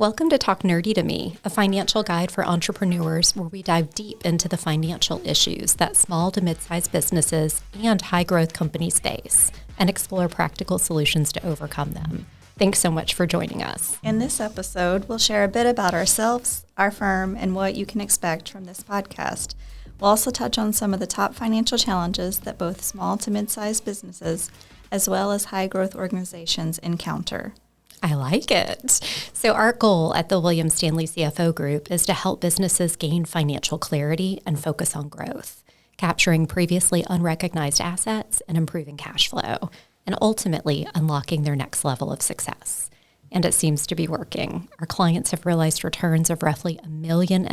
Welcome to Talk Nerdy to Me, a financial guide for entrepreneurs where we dive deep into the financial issues that small to mid-sized businesses and high-growth companies face and explore practical solutions to overcome them. Thanks so much for joining us. In this episode, we'll share a bit about ourselves, our firm, and what you can expect from this podcast. We'll also touch on some of the top financial challenges that both small to mid-sized businesses as well as high-growth organizations encounter. I like it. So our goal at the Stanley CFO Group is to help businesses gain financial clarity and focus on growth, capturing previously unrecognized assets and improving cash flow, and ultimately unlocking their next level of success. And it seems to be working. Our clients have realized returns of roughly $1.5 million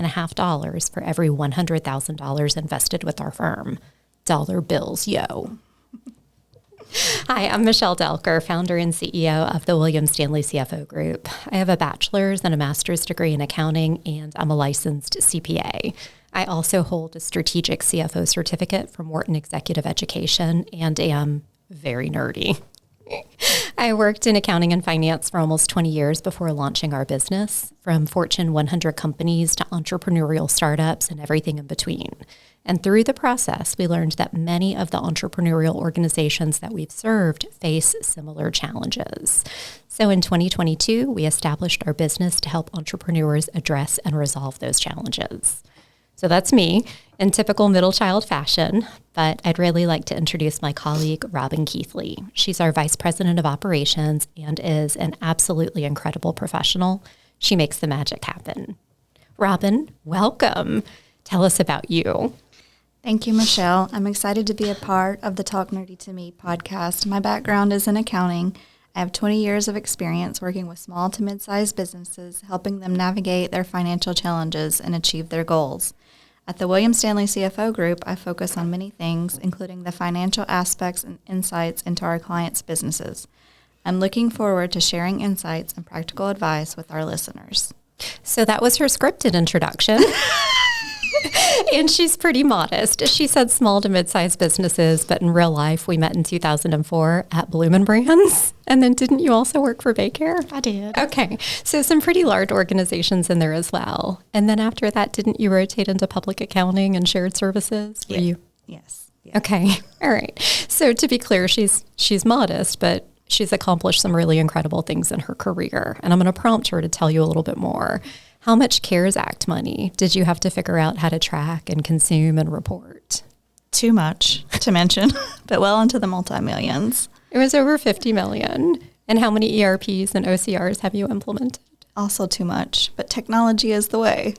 for every $100,000 invested with our firm. Dollar bills, yo. Hi, I'm Michelle Delker, founder and CEO of the Stanley CFO Group. I have a bachelor's and a master's degree in accounting, and I'm a licensed CPA. I also hold a strategic CFO certificate from Wharton Executive Education and am very nerdy. I worked in accounting and finance for almost 20 years before launching our business, from Fortune 100 companies to entrepreneurial startups and everything in between. And through the process, we learned that many of the entrepreneurial organizations that we've served face similar challenges. So in 2022, we established our business to help entrepreneurs address and resolve those challenges. So that's me in typical middle child fashion, but I'd really like to introduce my colleague, Robin Keithley. She's our Vice President of Operations and is an absolutely incredible professional. She makes the magic happen. Robin, welcome. Tell us about you. Thank you, Michelle. I'm excited to be a part of the Talk Nerdy to Me podcast. My background is in accounting. I have 20 years of experience working with small to mid-sized businesses, helping them navigate their financial challenges and achieve their goals. At the Stanley CFO Group, I focus on many things, including the financial aspects and insights into our clients' businesses. I'm looking forward to sharing insights and practical advice with our listeners. So that was her scripted introduction. And she's pretty modest. She said small to mid-sized businesses, but in real life, we met in 2004 at Bloomin' Brands. And then didn't you also work for Baycare? I did. Okay. So some pretty large organizations in there as well. And then after that, didn't you rotate into public accounting and shared services? Yes. Okay. All right. So to be clear, she's modest, but she's accomplished some really incredible things in her career. And I'm going to prompt her to tell you a little bit more. How much CARES Act money did you have to figure out how to track and consume and report? Too much to mention, but well into the multi-millions. It was over 50 million. And how many ERPs and OCRs have you implemented? Also too much, but technology is the way.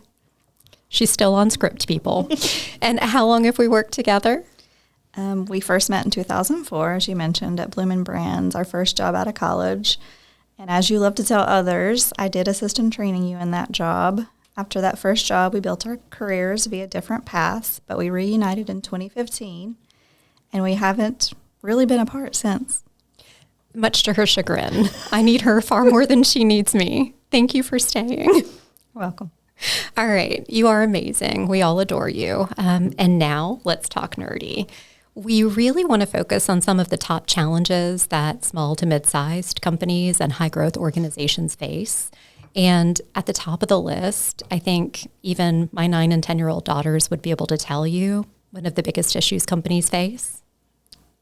She's still on script, people. And how long have we worked together? We first met in 2004, as you mentioned, at Bloomin' Brands, our first job out of college. And as you love to tell others, I did assist in training you in that job. After that first job, we built our careers via different paths, but we reunited in 2015, and we haven't really been apart since. Much to her chagrin. I need her far more than she needs me. Thank you for staying. Welcome. All right. You are amazing. We all adore you. And now let's talk nerdy. We really want to focus on some of the top challenges that small to mid-sized companies and high-growth organizations face. And at the top of the list, I think even my 9 and 10-year-old daughters would be able to tell you one of the biggest issues companies face.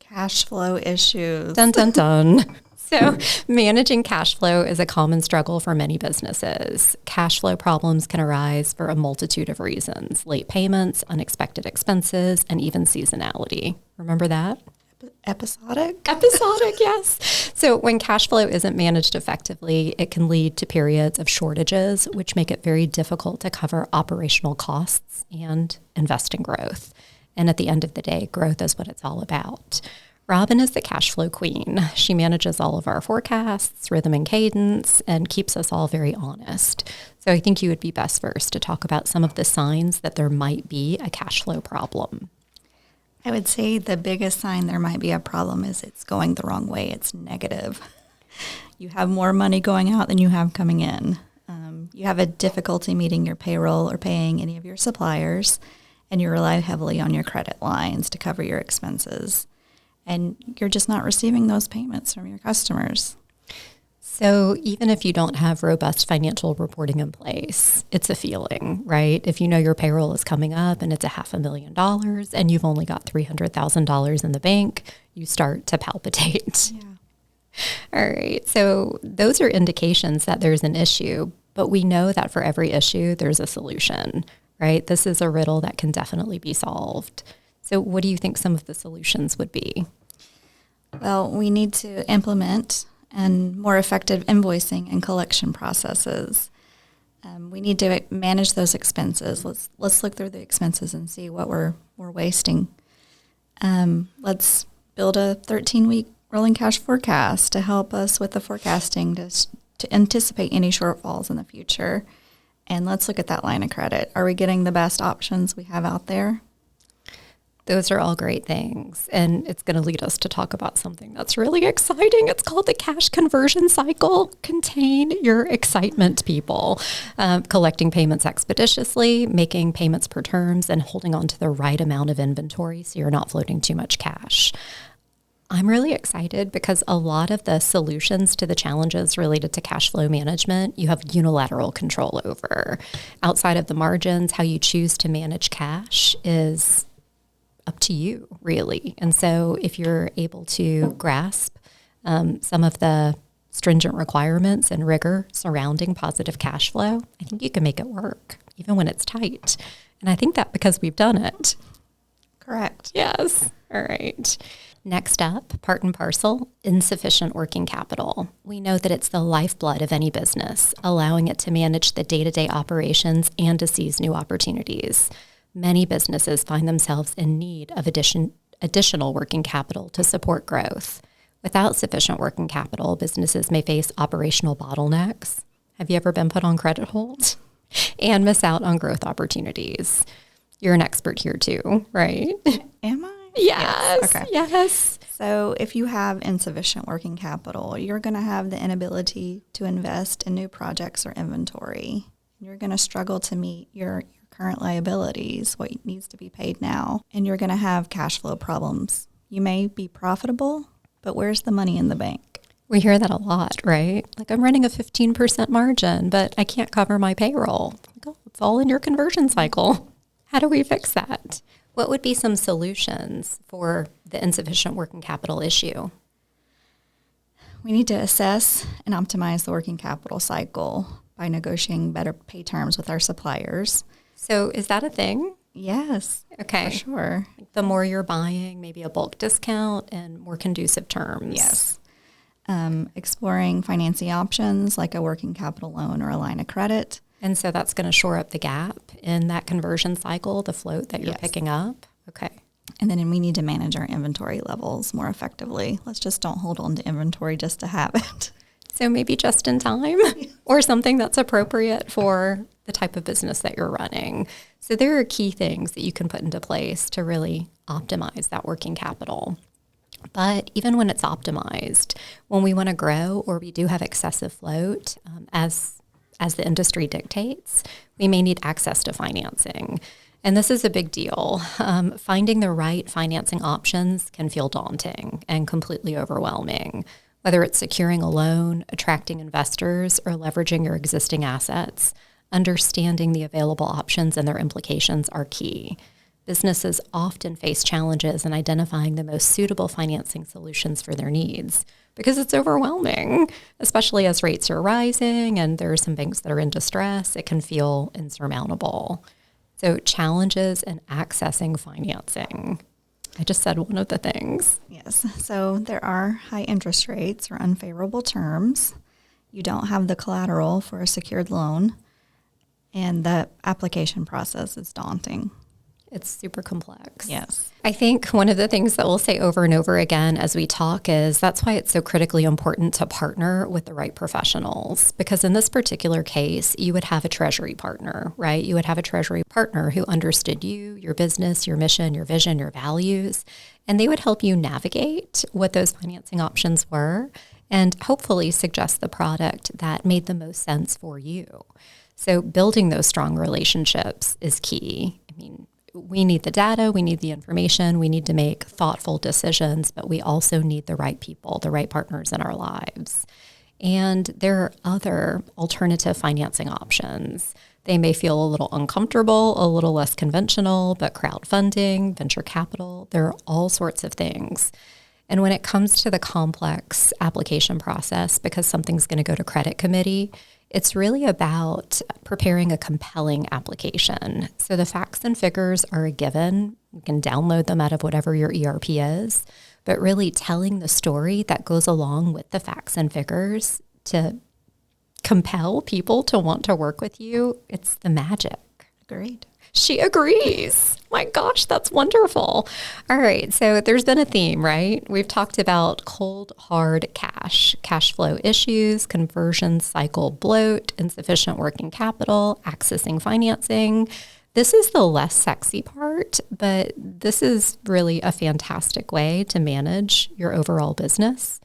Cash flow issues. Dun, dun, dun. So managing cash flow is a common struggle for many businesses. Cash flow problems can arise for a multitude of reasons: late payments, unexpected expenses, and even seasonality. Remember that? Episodic, yes. So when cash flow isn't managed effectively, it can lead to periods of shortages, which make it very difficult to cover operational costs and invest in growth. And at the end of the day, growth is what it's all about. Robin is the cash flow queen. She manages all of our forecasts, rhythm and cadence, and keeps us all very honest. So I think you would be best first to talk about some of the signs that there might be a cash flow problem. I would say the biggest sign there might be a problem is it's going the wrong way. It's negative. You have more money going out than you have coming in. You have a difficulty meeting your payroll or paying any of your suppliers, and you rely heavily on your credit lines to cover your expenses. And you're just not receiving those payments from your customers. So even if you don't have robust financial reporting in place, it's a feeling, right? If you know your payroll is coming up and it's $500,000 and you've only got $300,000 in the bank, you start to palpitate. Yeah. All right. So those are indications that there's an issue, but we know that for every issue, there's a solution, right? This is a riddle that can definitely be solved. So what do you think some of the solutions would be? Well, we need to implement and more effective invoicing and collection processes. We need to manage those expenses. Let's look through the expenses and see what we're wasting. Let's build a 13-week rolling cash forecast to help us with the forecasting to anticipate any shortfalls in the future. And let's look at that line of credit. Are we getting the best options we have out there? Those are all great things. And it's going to lead us to talk about something that's really exciting. It's called the cash conversion cycle. Contain your excitement, people. Collecting payments expeditiously, making payments per terms, and holding on to the right amount of inventory so you're not floating too much cash. I'm really excited because a lot of the solutions to the challenges related to cash flow management, you have unilateral control over. Outside of the margins, how you choose to manage cash is up to you, really. And so if you're able to grasp some of the stringent requirements and rigor surrounding positive cash flow, I think you can make it work, even when it's tight. And I think that because we've done it. Correct. Yes. All right. Next up, part and parcel, insufficient working capital. We know that it's the lifeblood of any business, allowing it to manage the day-to-day operations and to seize new opportunities. Many businesses find themselves in need of additional working capital to support growth. Without sufficient working capital, businesses may face operational bottlenecks. Have you ever been put on credit hold? And miss out on growth opportunities. You're an expert here too, right? Am I? Yes. Okay. Yes. So if you have insufficient working capital, you're going to have the inability to invest in new projects or inventory. You're going to struggle to meet your current liabilities, what needs to be paid now, and you're going to have cash flow problems. You may be profitable, but where's the money in the bank? We hear that a lot, right? Like, I'm running a 15% margin, but I can't cover my payroll. Like, oh, it's all in your conversion cycle. How do we fix that? What would be some solutions for the insufficient working capital issue? We need to assess and optimize the working capital cycle by negotiating better pay terms with our suppliers. So is that a thing? Yes. Okay. For sure. The more you're buying, maybe a bulk discount and more conducive terms. Yes. Exploring financing options like a working capital loan or a line of credit. And so that's going to shore up the gap in that conversion cycle, the float that you're picking up. Okay. And then we need to manage our inventory levels more effectively. Let's just don't hold on to inventory just to have it. So maybe just in time or something that's appropriate for the type of business that you're running. So there are key things that you can put into place to really optimize that working capital. But even when it's optimized, when we want to grow or we do have excessive float, as the industry dictates, we may need access to financing. And this is a big deal. Finding the right financing options can feel daunting and completely overwhelming. Whether it's securing a loan, attracting investors, or leveraging your existing assets, understanding the available options and their implications are key. Businesses often face challenges in identifying the most suitable financing solutions for their needs because it's overwhelming, especially as rates are rising and there are some banks that are in distress. It can feel insurmountable. So challenges in accessing financing. I just said one of the things. Yes. So there are high interest rates or unfavorable terms. You don't have the collateral for a secured loan, and the application process is daunting. It's super complex. Yes. I think one of the things that we'll say over and over again as we talk is that's why it's so critically important to partner with the right professionals. Because in this particular case, you would have a treasury partner, right? You would have a treasury partner who understood you, your business, your mission, your vision, your values, and they would help you navigate what those financing options were and hopefully suggest the product that made the most sense for you. So building those strong relationships is key. I mean, we need the data, we need the information, we need to make thoughtful decisions, but we also need the right people, the right partners in our lives. And there are other alternative financing options. They may feel a little uncomfortable, a little less conventional, but crowdfunding, venture capital, there are all sorts of things. And when it comes to the complex application process, because something's going to go to credit committee, it's really about preparing a compelling application. So the facts and figures are a given. You can download them out of whatever your ERP is, but really telling the story that goes along with the facts and figures to compel people to want to work with you, it's the magic. Agreed. She agrees. My gosh, that's wonderful. All right, so there's been a theme, right? We've talked about cold, hard cash flow issues, conversion cycle bloat, insufficient working capital, accessing financing. This is the less sexy part, but this is really a fantastic way to manage your overall business.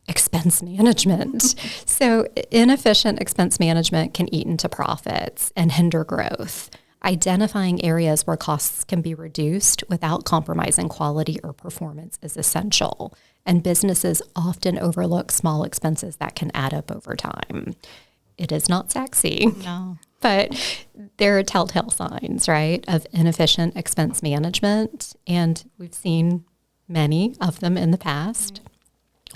Expense management. So inefficient expense management can eat into profits and hinder growth. Identifying areas where costs can be reduced without compromising quality or performance is essential. And businesses often overlook small expenses that can add up over time. It is not sexy. No. But there are telltale signs, right, of inefficient expense management. And we've seen many of them in the past.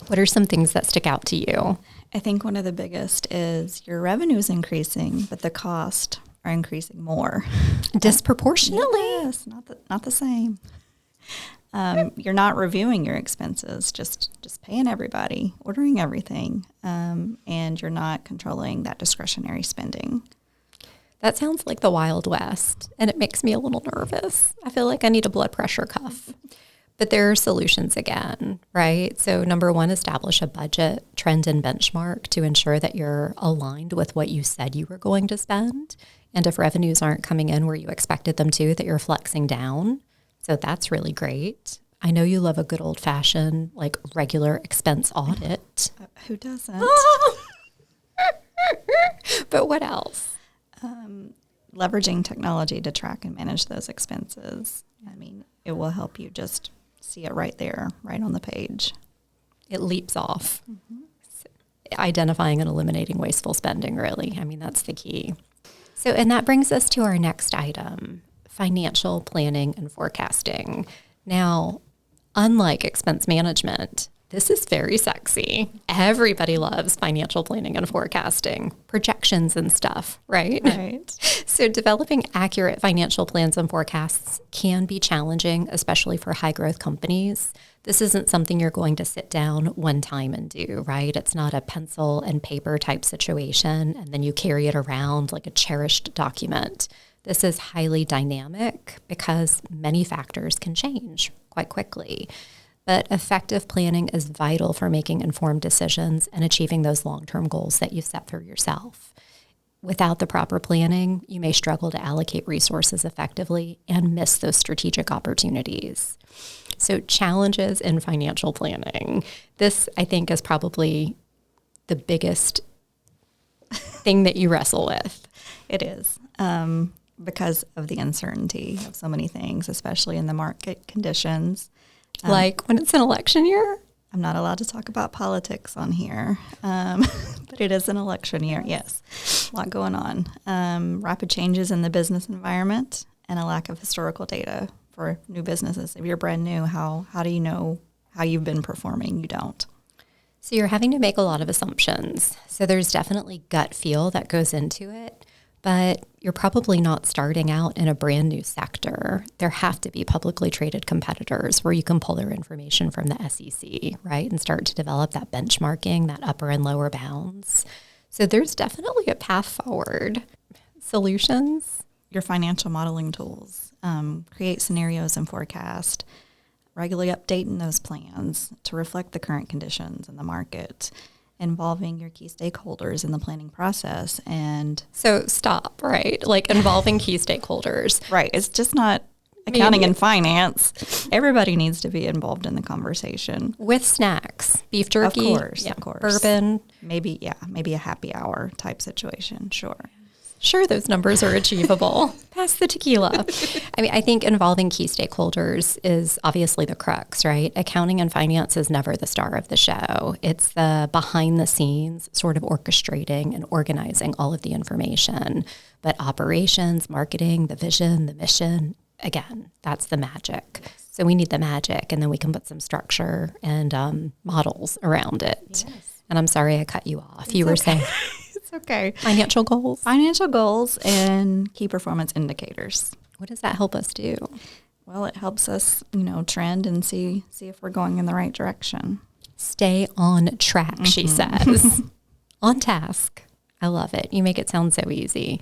What are some things that stick out to you? I think one of the biggest is your revenue is increasing, but the cost are increasing more. Disproportionately? Yes, not the same. You're not reviewing your expenses, just paying everybody, ordering everything, and you're not controlling that discretionary spending. That sounds like the Wild West, and it makes me a little nervous. I feel like I need a blood pressure cuff. But there are solutions again, right? So number one, establish a budget, trend, and benchmark to ensure that you're aligned with what you said you were going to spend. And if revenues aren't coming in where you expected them to, that you're flexing down. So that's really great. I know you love a good old-fashioned, like, regular expense audit. Who doesn't? But what else? Leveraging technology to track and manage those expenses. I mean, it will help you just see it right there, right on the page. It leaps off. Mm-hmm. Identifying and eliminating wasteful spending, really. I mean, that's the key. So, and that brings us to our next item, financial planning and forecasting. Now, unlike expense management, this is very sexy. Everybody loves financial planning and forecasting, projections and stuff, right? Right. So developing accurate financial plans and forecasts can be challenging, especially for high growth companies. This isn't something you're going to sit down one time and do, right? It's not a pencil and paper type situation, and then you carry it around like a cherished document. This is highly dynamic because many factors can change quite quickly. But effective planning is vital for making informed decisions and achieving those long-term goals that you've set for yourself. Without the proper planning, you may struggle to allocate resources effectively and miss those strategic opportunities. So challenges in financial planning. This, I think, is probably the biggest thing that you wrestle with. It is. Because of the uncertainty of so many things, especially in the market conditions. Like when it's an election year? I'm not allowed to talk about politics on here, but it is an election year, yes. A lot going on. Rapid changes in the business environment and a lack of historical data for new businesses. If you're brand new, how do you know how you've been performing? You don't. So you're having to make a lot of assumptions. So there's definitely gut feel that goes into it. But you're probably not starting out in a brand new sector. There have to be publicly traded competitors where you can pull their information from the SEC, right? And start to develop that benchmarking, that upper and lower bounds. So there's definitely a path forward. Solutions? Your financial modeling tools, create scenarios and forecast, regularly updating those plans to reflect the current conditions in the market, involving your key stakeholders in the planning process. And so stop, right? Like involving key stakeholders. Right. It's just not accounting and finance. Everybody needs to be involved in the conversation. With snacks, beef jerky. Of course. Bourbon. Maybe a happy hour type situation. Sure. Sure, those numbers are achievable. Pass the tequila. I mean, I think involving key stakeholders is obviously the crux, right? Accounting and finance is never the star of the show. It's the behind the scenes sort of orchestrating and organizing all of the information. But operations, marketing, the vision, the mission, again, that's the magic. So we need the magic, and then we can put some structure and models around it. Yes. And I'm sorry I cut you off. You were saying... It's okay. Financial goals. Financial goals and key performance indicators. What does that help us do? Well, it helps us, trend and see if we're going in the right direction. Stay on track, she says. On task. I love it. You make it sound so easy.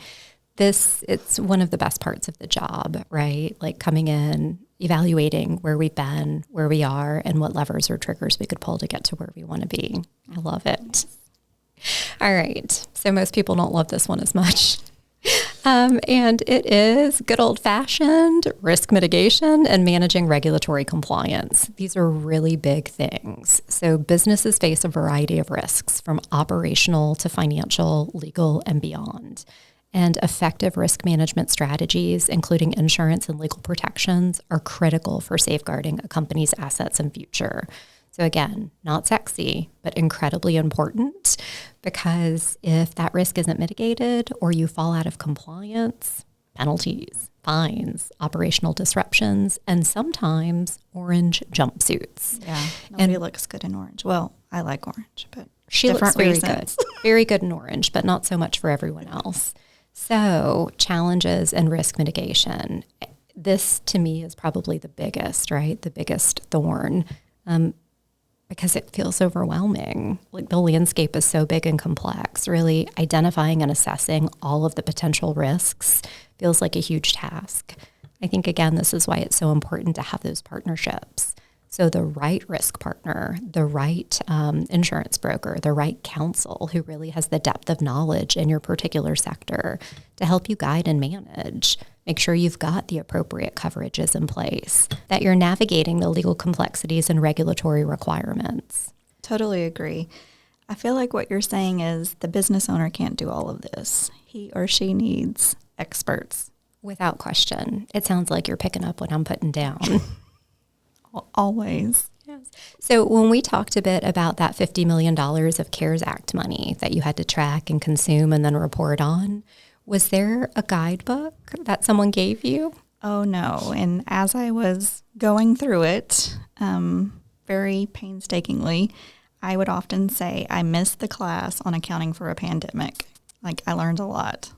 It's one of the best parts of the job, right? Like coming in, evaluating where we've been, where we are, and what levers or triggers we could pull to get to where we want to be. I love it. All right. So most people don't love this one as much. And it is good old-fashioned risk mitigation and managing regulatory compliance. These are really big things. So businesses face a variety of risks, from operational to financial, legal, and beyond. And effective risk management strategies, including insurance and legal protections, are critical for safeguarding a company's assets and future. So again, not sexy, but incredibly important, because if that risk isn't mitigated or you fall out of compliance, penalties, fines, operational disruptions, and sometimes orange jumpsuits. Yeah, nobody looks good in orange. Well, I like orange, but she looks very reasons. good. Very good in orange, but not so much for everyone else. So challenges and risk mitigation. This, to me, is probably the biggest, right? The biggest thorn. Because it feels overwhelming. Like the landscape is so big and complex. Really identifying and assessing all of the potential risks feels like a huge task. I think, again, this is why it's so important to have those partnerships. So the right risk partner, the right insurance broker, the right counsel who really has the depth of knowledge in your particular sector to help you guide and manage. Make sure you've got the appropriate coverages in place, that you're navigating the legal complexities and regulatory requirements. Totally agree. I feel like what you're saying is the business owner can't do all of this. He or she needs experts. Without question. It sounds like you're picking up what I'm putting down. Always. Yes. So when we talked a bit about that $50 million of CARES Act money that you had to track and consume and then report on, was there a guidebook that someone gave you? Oh, no. And as I was going through it, very painstakingly, I would often say I missed the class on accounting for a pandemic. Like, I learned a lot.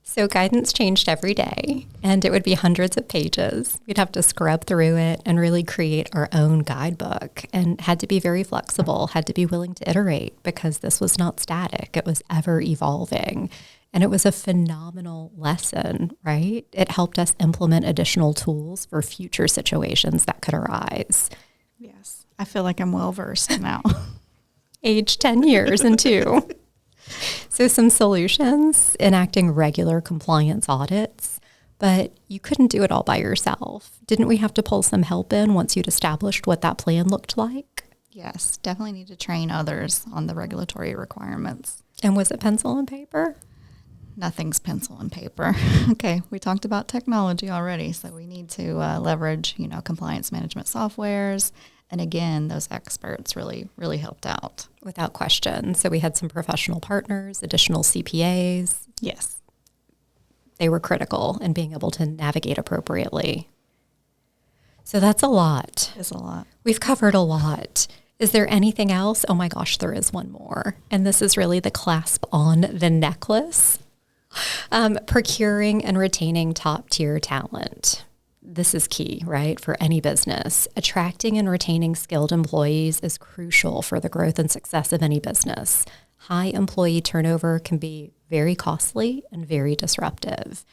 So guidance changed every day, and it would be hundreds of pages. We'd have to scrub through it and really create our own guidebook, and had to be very flexible, had to be willing to iterate, because this was not static. It was ever evolving. And it was a phenomenal lesson, right? It helped us implement additional tools for future situations that could arise. Yes. I feel like I'm well-versed now. Age 10 years and 2. So some solutions: enacting regular compliance audits, but you couldn't do it all by yourself. Didn't we have to pull some help in once you'd established what that plan looked like? Yes, definitely need to train others on the regulatory requirements. And was it pencil and paper? Nothing's pencil and paper. Okay, we talked about technology already, so we need to leverage, compliance management softwares. And again, those experts really, really helped out. Without question. So we had some professional partners, additional CPAs. Yes. They were critical in being able to navigate appropriately. So that's a lot. It's a lot. We've covered a lot. Is there anything else? Oh my gosh, there is one more. And this is really the clasp on the necklace. Procuring and retaining top-tier talent. This is key, right, for any business. Attracting and retaining skilled employees is crucial for the growth and success of any business. High employee turnover can be very costly and very disruptive.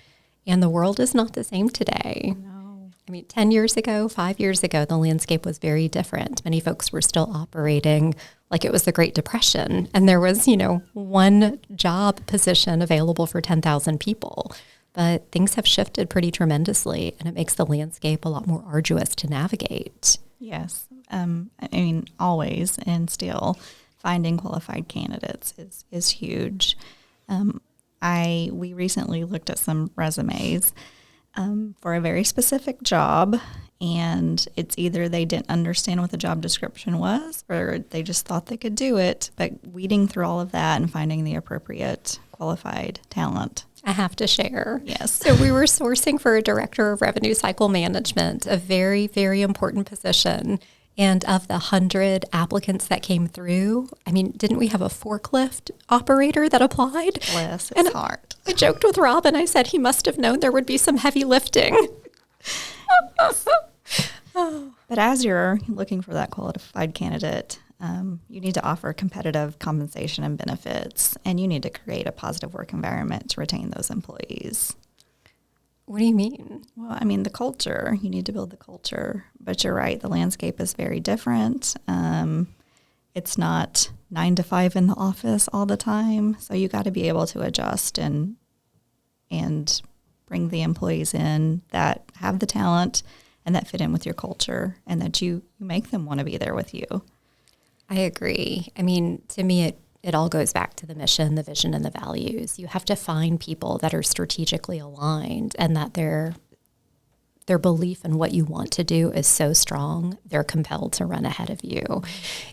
And the world is not the same today. No. I mean, 10 years ago, 5 years ago, the landscape was very different. Many folks were still operating like it was the Great Depression, and there was, one job position available for 10,000 people. But things have shifted pretty tremendously, and it makes the landscape a lot more arduous to navigate. Yes. Always, and still finding qualified candidates is huge. We recently looked at some resumes for a very specific job, and it's either they didn't understand what the job description was or they just thought they could do it. But weeding through all of that and finding the appropriate qualified talent. I have to share. Yes. So we were sourcing for a director of revenue cycle management, a very, very important position. And of the 100 applicants that came through, I mean, didn't we have a forklift operator that applied? Bless his heart. I joked with Rob and I said he must have known there would be some heavy lifting. But as you're looking for that qualified candidate, you need to offer competitive compensation and benefits, and you need to create a positive work environment to retain those employees. What do you mean? Well, I mean, the culture, you need to build the culture, but you're right, the landscape is very different. It's not 9 to 5 in the office all the time, so you got to be able to adjust and bring the employees in that have the talent and that fit in with your culture and that you make them want to be there with you. I agree. I mean, to me, it all goes back to the mission, the vision, and the values. You have to find people that are strategically aligned and that their belief in what you want to do is so strong, they're compelled to run ahead of you.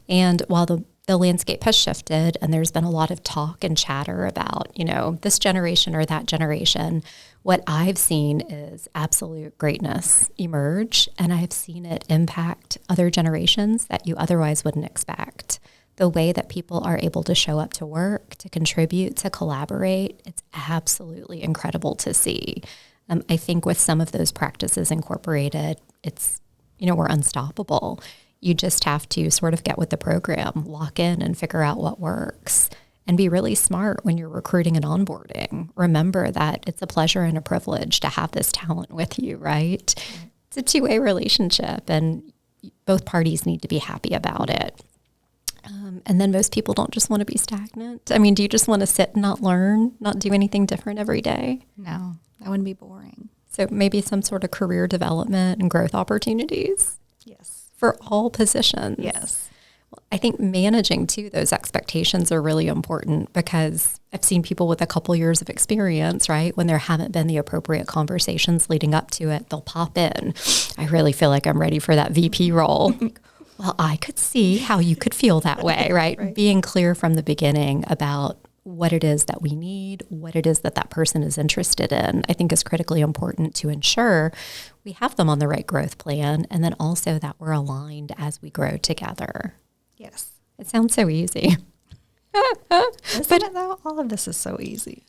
And while the landscape has shifted and there's been a lot of talk and chatter about, this generation or that generation, what I've seen is absolute greatness emerge, and I've seen it impact other generations that you otherwise wouldn't expect. The way that people are able to show up to work, to contribute, to collaborate, it's absolutely incredible to see. I think with some of those practices incorporated, it's, we're unstoppable. You just have to sort of get with the program, lock in and figure out what works, and be really smart when you're recruiting and onboarding. Remember that it's a pleasure and a privilege to have this talent with you, right? It's a two-way relationship, and both parties need to be happy about it. And then most people don't just want to be stagnant. I mean, do you just want to sit and not learn, not do anything different every day? No, that wouldn't be boring. So maybe some sort of career development and growth opportunities? Yes. For all positions? Yes. Well, I think managing, too, those expectations are really important because I've seen people with a couple years of experience, right? When there haven't been the appropriate conversations leading up to it, they'll pop in. I really feel like I'm ready for that VP role. Well, I could see how you could feel that way, right? Being clear from the beginning about what it is that we need, what it is that that person is interested in, I think is critically important to ensure we have them on the right growth plan, and then also that we're aligned as we grow together. Yes. It sounds so easy. Isn't it though? All of this is so easy.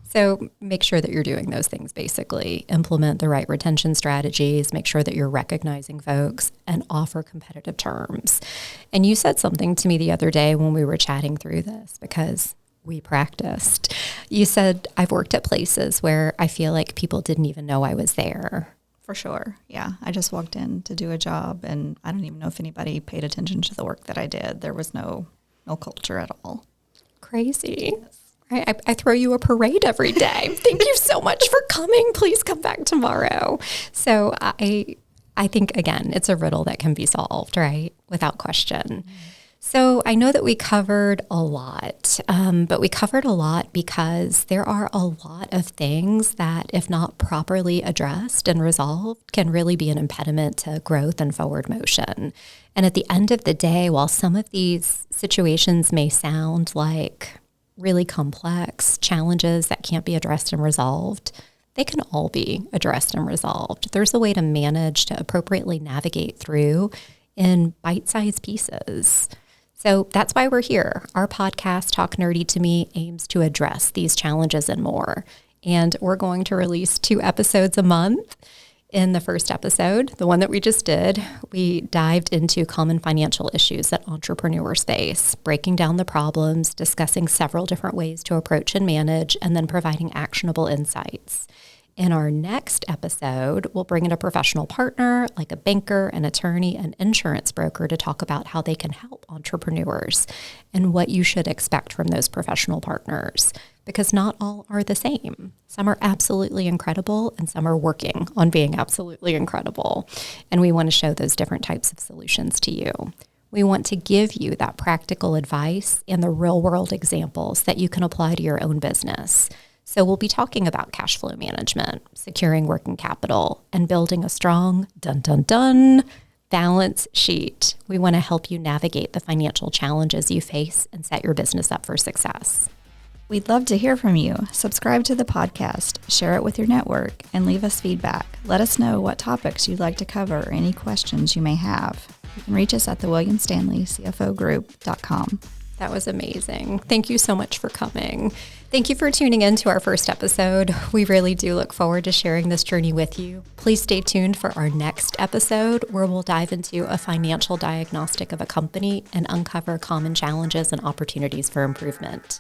So make sure that you're doing those things basically. Implement the right retention strategies, make sure that you're recognizing folks, and offer competitive terms. And you said something to me the other day when we were chatting through this because we practiced. You said, I've worked at places where I feel like people didn't even know I was there. For sure. Yeah. I just walked in to do a job and I don't even know if anybody paid attention to the work that I did. There was no culture at all. Crazy. Yes. I throw you a parade every day. Thank you so much for coming. Please come back tomorrow. So I think, again, it's a riddle that can be solved, right? Without question. Mm-hmm. So I know that we covered a lot, but we covered a lot because there are a lot of things that, if not properly addressed and resolved, can really be an impediment to growth and forward motion. And at the end of the day, while some of these situations may sound like really complex challenges that can't be addressed and resolved, they can all be addressed and resolved. There's a way to manage to appropriately navigate through in bite-sized pieces. So that's why we're here. Our podcast, Talk Nerdy to Me, aims to address these challenges and more. And we're going to release 2 episodes a month. In the first episode, the one that we just did, we dived into common financial issues that entrepreneurs face, breaking down the problems, discussing several different ways to approach and manage, and then providing actionable insights. In our next episode, we'll bring in a professional partner like a banker, an attorney, an insurance broker to talk about how they can help entrepreneurs and what you should expect from those professional partners. Because not all are the same. Some are absolutely incredible and some are working on being absolutely incredible. And we want to show those different types of solutions to you. We want to give you that practical advice and the real-world examples that you can apply to your own business. So we'll be talking about cash flow management, securing working capital, and building a strong, balance sheet. We want to help you navigate the financial challenges you face and set your business up for success. We'd love to hear from you. Subscribe to the podcast, share it with your network, and leave us feedback. Let us know what topics you'd like to cover or any questions you may have. You can reach us at the WilliamStanleyCFOgroup.com. That was amazing. Thank you so much for coming. Thank you for tuning in to our first episode. We really do look forward to sharing this journey with you. Please stay tuned for our next episode where we'll dive into a financial diagnostic of a company and uncover common challenges and opportunities for improvement.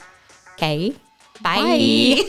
Okay, bye.